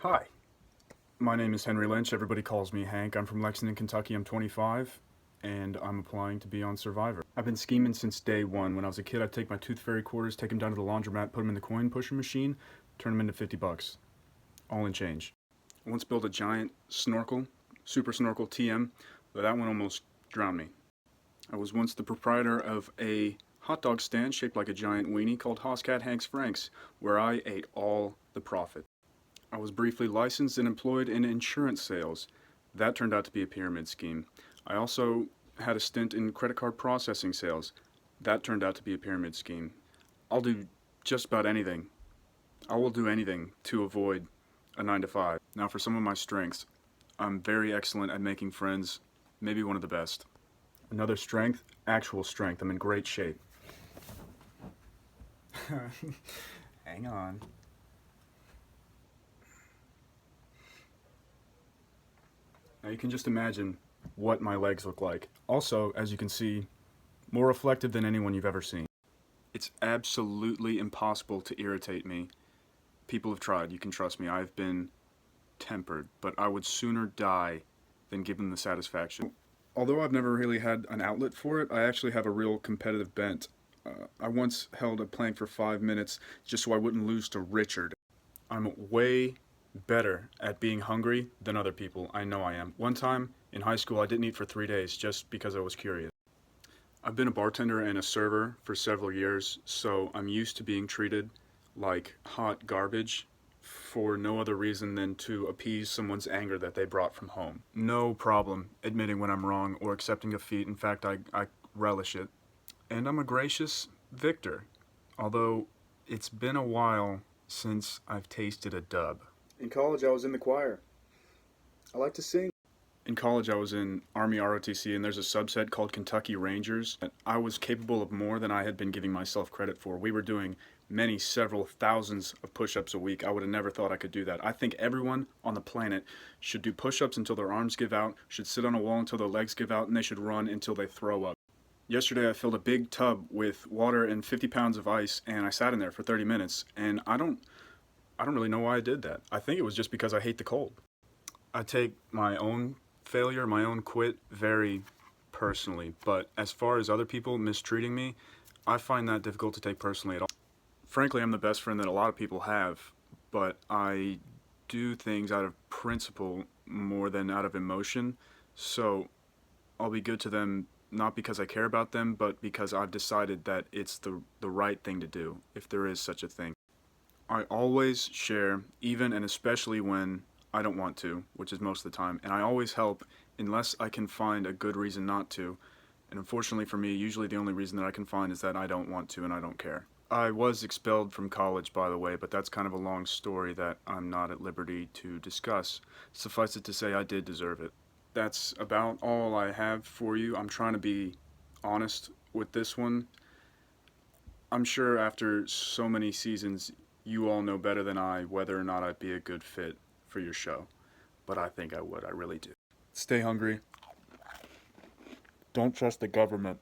Hi, my name is Henry Lynch. Everybody calls me Hank. I'm from Lexington, Kentucky. I'm 25, and I'm applying to be on Survivor. I've been scheming since day one. When I was a kid, I'd take my Tooth Fairy quarters, take them down to the laundromat, put them in the coin pusher machine, turn them into 50 bucks, all in change. I once built a giant snorkel, super snorkel TM, but that one almost drowned me. I was once the proprietor of a hot dog stand shaped like a giant weenie called Hoscat Hank's Franks, where I ate all the profit. I was briefly licensed and employed in insurance sales. That turned out to be a pyramid scheme. I also had a stint in credit card processing sales. That turned out to be a pyramid scheme. I'll do just about anything. I will do anything to avoid a 9 to 5. Now for some of my strengths. I'm very excellent at making friends, maybe one of the best. Another strength, actual strength. I'm in great shape. Hang on. Now you can just imagine what my legs look like. Also, as you can see, more reflective than anyone you've ever seen. It's absolutely impossible to irritate me. People have tried, you can trust me. I've been tempered, but I would sooner die than give them the satisfaction. Although I've never really had an outlet for it, I actually have a real competitive bent. I once held a plank for 5 minutes just so I wouldn't lose to Richard. I'm way better at being hungry than other people. I know I am. One time in high school I didn't eat for 3 days just because I was curious. I've been a bartender and a server for several years, so I'm used to being treated like hot garbage for no other reason than to appease someone's anger that they brought from home. No problem admitting when I'm wrong or accepting defeat. In fact, I relish it. And I'm a gracious victor, although it's been a while since I've tasted a dub. In college, I was in the choir. I like to sing. In college, I was in Army ROTC, and there's a subset called Kentucky Rangers. I was capable of more than I had been giving myself credit for. We were doing several thousands of push-ups a week. I would have never thought I could do that. I think everyone on the planet should do push-ups until their arms give out, should sit on a wall until their legs give out, and they should run until they throw up. Yesterday, I filled a big tub with water and 50 pounds of ice, and I sat in there for 30 minutes, and I don't really know why I did that. I think it was just because I hate the cold. I take my own failure, my own quit, very personally, but as far as other people mistreating me, I find that difficult to take personally at all. Frankly, I'm the best friend that a lot of people have, but I do things out of principle more than out of emotion, so I'll be good to them not because I care about them, but because I've decided that it's the right thing to do, if there is such a thing. I always share, even and especially when I don't want to, which is most of the time, and I always help unless I can find a good reason not to. And unfortunately for me, usually the only reason that I can find is that I don't want to and I don't care. I was expelled from college, by the way, but that's kind of a long story that I'm not at liberty to discuss. Suffice it to say, I did deserve it. That's about all I have for you. I'm trying to be honest with this one. I'm sure after so many seasons, you all know better than I whether or not I'd be a good fit for your show. But I think I would, I really do. Stay hungry. Don't trust the government.